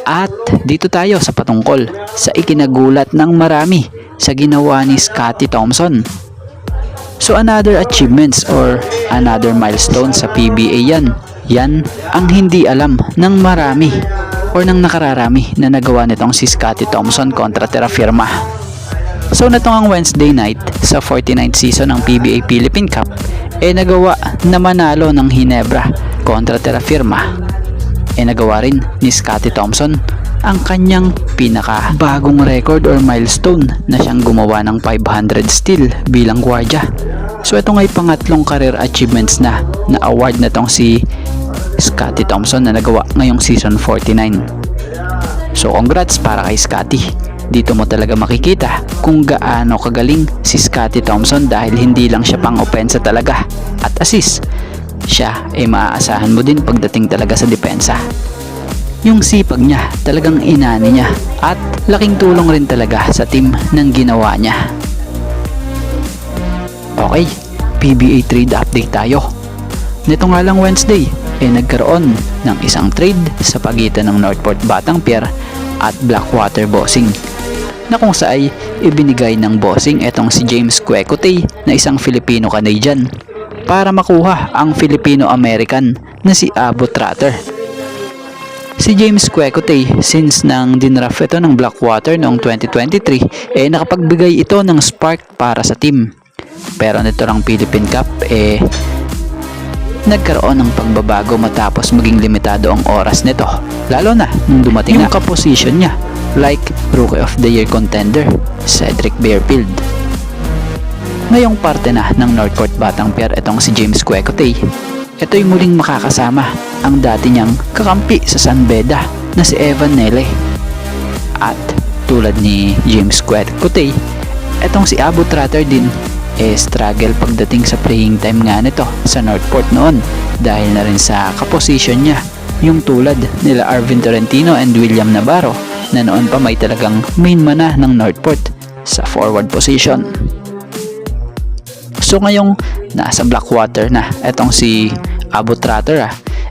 At dito tayo sa patungkol sa ikinagulat ng marami sa ginawa ni Scottie Thompson. So another achievements or another milestone sa PBA yan. Yan ang hindi alam ng marami or ng nakararami na nagawa nitong si Scottie Thompson kontra Terra Firma. So natong ang Wednesday night sa 49th season ng PBA Philippine Cup nagawa na manalo ng Ginebra kontra Terra Firma. Nagawa rin ni Scottie Thompson ang kanyang pinaka bagong record or milestone na siyang gumawa ng 500 steal bilang gwardiya. So ito nga'y pangatlong career achievements na award na tong si Scottie Thompson na nagawa ngayong season 49. So congrats para kay Scottie. Dito mo talaga makikita kung gaano kagaling si Scottie Thompson dahil hindi lang siya pang opensa talaga at assist. Siya maaasahan mo din pagdating talaga sa depensa. Yung sipag niya talagang inani niya at laking tulong rin talaga sa team ng ginawa niya. Okay, PBA trade update tayo. Nito nga lang Wednesday nagkaroon ng isang trade sa pagitan ng Northport Batangpier at Blackwater Bossing na kung saan ibinigay ng Bossing etong si James Quecote na isang Filipino-Canadian para makuha ang Filipino-American na si Abu Trotter. Si James Quecote, since nang dinraft ito ng Blackwater noong 2023, nakapagbigay ito ng spark para sa team. Pero nito lang Philippine Cup, nagkaroon ng pagbabago matapos maging limitado ang oras nito. Lalo na nung dumating yung kaposisyon niya, like Rookie of the Year contender, Cedric Bearfield. Ngayong parte na ng Northport Batangpier itong si James Quecote. Ito'y muling makakasama ang dati niyang kakampi sa San Beda na si Evan Nele. At tulad ni James Quecote, itong si Abu Trotter din struggle pagdating sa playing time nga nito sa Northport noon dahil na rin sa kaposisyon niya yung tulad nila Arvin Torrentino and William Navarro na noon pa may talagang main mana ng Northport sa forward position. So ngayong nasa Blackwater na etong si Abu Trotter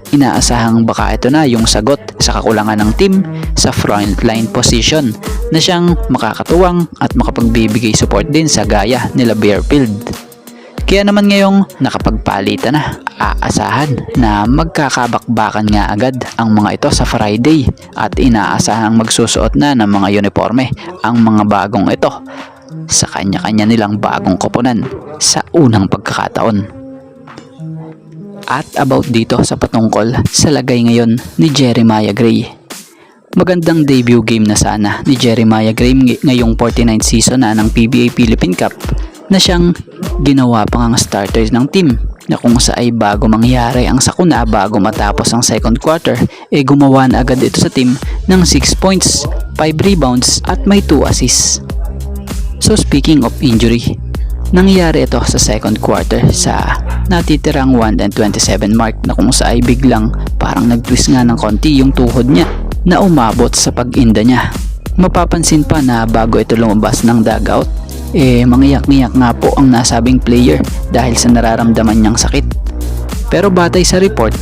inaasahang baka ito na yung sagot sa kakulangan ng team sa frontline position na siyang makakatuwang at makapagbibigay support din sa gaya nila Bearfield. Kaya naman ngayong nakapagpalitan na, aasahan na magkakabakbakan nga agad ang mga ito sa Friday at inaasahang magsusuot na ng mga uniforme ang mga bagong ito sa kanya-kanya nilang bagong koponan sa unang pagkakataon. At about dito sa patungkol sa lagay ngayon ni Jeremiah Gray. Magandang debut game na sana ni Jeremiah Gray ngayong 49th season na ng PBA Philippine Cup na siyang ginawa pang ang starters ng team na kung sa ay bago mangyari ang sakuna bago matapos ang second quarter gumawa na agad ito sa team ng 6 points, 5 rebounds at may 2 assists. So speaking of injury, nangyari ito sa second quarter sa natitirang 1:27 mark na kung sa ay biglang parang nag-twist nga ng konti yung tuhod niya na umabot sa pag-inda niya. Mapapansin pa na bago ito lumabas ng dugout, mangiyak-ngiyak nga po ang nasabing player dahil sa nararamdaman niyang sakit. Pero batay sa report,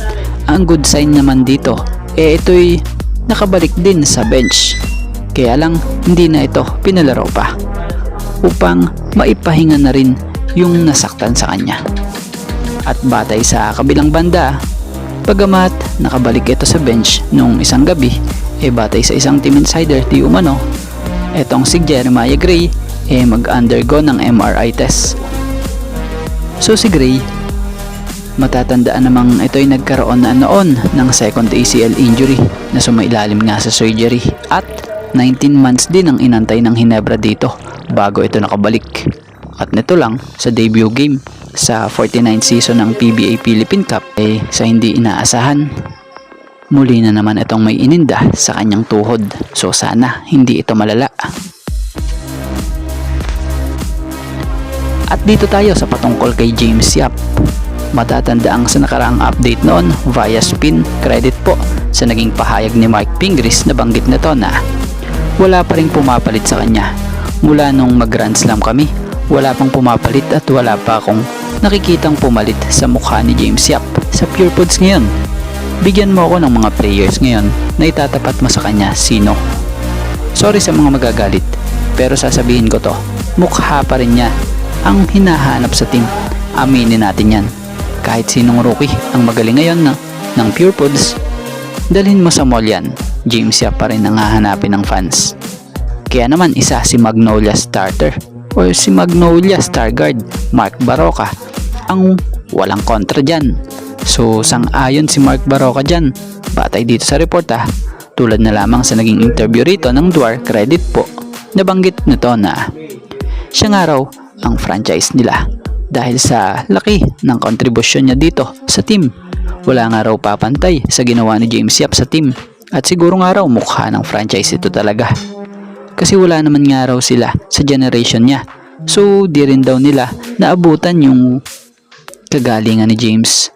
ang good sign naman dito, ito'y nakabalik din sa bench. Kaya lang hindi na ito pinalaro pa upang maipahinga na rin yung nasaktan sa kanya. At batay sa kabilang banda, pagamat nakabalik ito sa bench nung isang gabi, batay sa isang team insider di umano, etong si Jeremiah Gray mag-undergo ng MRI test. So si Gray, matatandaan namang ito'y nagkaroon na noon ng second ACL injury na sumailalim nga sa surgery at 19 months din ang inantay ng Ginebra dito bago ito nakabalik. At nito lang sa debut game sa 49th season ng PBA Philippine Cup sa hindi inaasahan, muli na naman itong may ininda sa kanyang tuhod. So sana hindi ito malala. At dito tayo sa patungkol kay James Yap. Matatanda sa nakaraang update noon via spin credit po sa naging pahayag ni Mark Pingris na banggit nito na wala pa rin pumapalit sa kanya. Mula nung mag-Grand Slam kami, wala pang pumapalit at wala pa akong nakikitang pumalit sa mukha ni James Yap sa Pure Foods ngayon. Bigyan mo ako ng mga players ngayon na itatapat mo sa kanya sino. Sorry sa mga magagalit, pero sasabihin ko to, mukha pa rin niya ang hinahanap sa team. Aminin natin yan. Kahit sinong rookie ang magaling ngayon ng Pure Foods, dalhin mo sa mall yan, James Yap pa rin ang hahanapin ng fans. Kaya naman isa si Magnolia starter o si Magnolia Starguard, Mark Baroka, ang walang kontra dyan. So sang-ayon si Mark Baroka dyan, batay dito sa report tulad na lamang sa naging interview rito ng Dwar Credit po. Nabanggit nito na siya nga raw ang franchise nila dahil sa laki ng kontribusyon niya dito sa team. Wala nga raw papantay sa ginawa ni James Yap sa team at siguro nga raw mukha ng franchise ito talaga. Kasi wala naman nga raw sila sa generation niya. So di rin daw nila naabutan yung kagalingan ni James.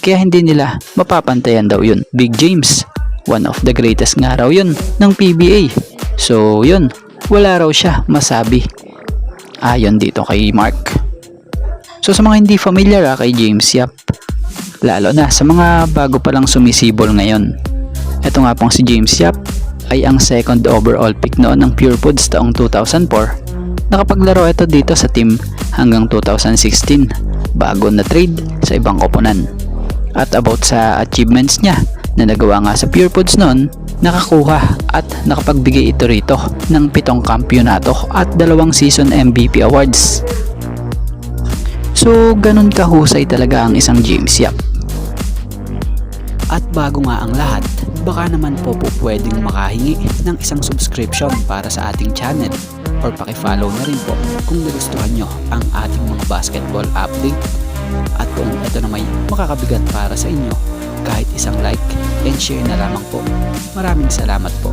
Kaya hindi nila mapapantayan daw yun. Big James, one of the greatest nga raw yun ng PBA. So yun, wala raw siya masabi ayon dito kay Mark. So sa mga hindi familiar kay James Yap, lalo na sa mga bago pa lang sumisibol ngayon, ito nga pong si James Yap ay ang second overall pick noon ng Pure Foods taong 2004. Nakapaglaro ito dito sa team hanggang 2016 bago na trade sa ibang koponan. At about sa achievements niya na nagawa nga sa Pure Foods noon, nakakuha at nakapagbigay ito rito ng 7 kampyonato at 2 season MVP awards. So ganun kahusay talaga ang isang James Yap. At bago nga ang lahat, baka naman po pwedeng makahingi ng isang subscription para sa ating channel or paki-follow na rin po kung nagustuhan nyo ang ating mga basketball update. At kung ito na may makakabigat para sa inyo, kahit isang like and share na lamang po. Maraming salamat po.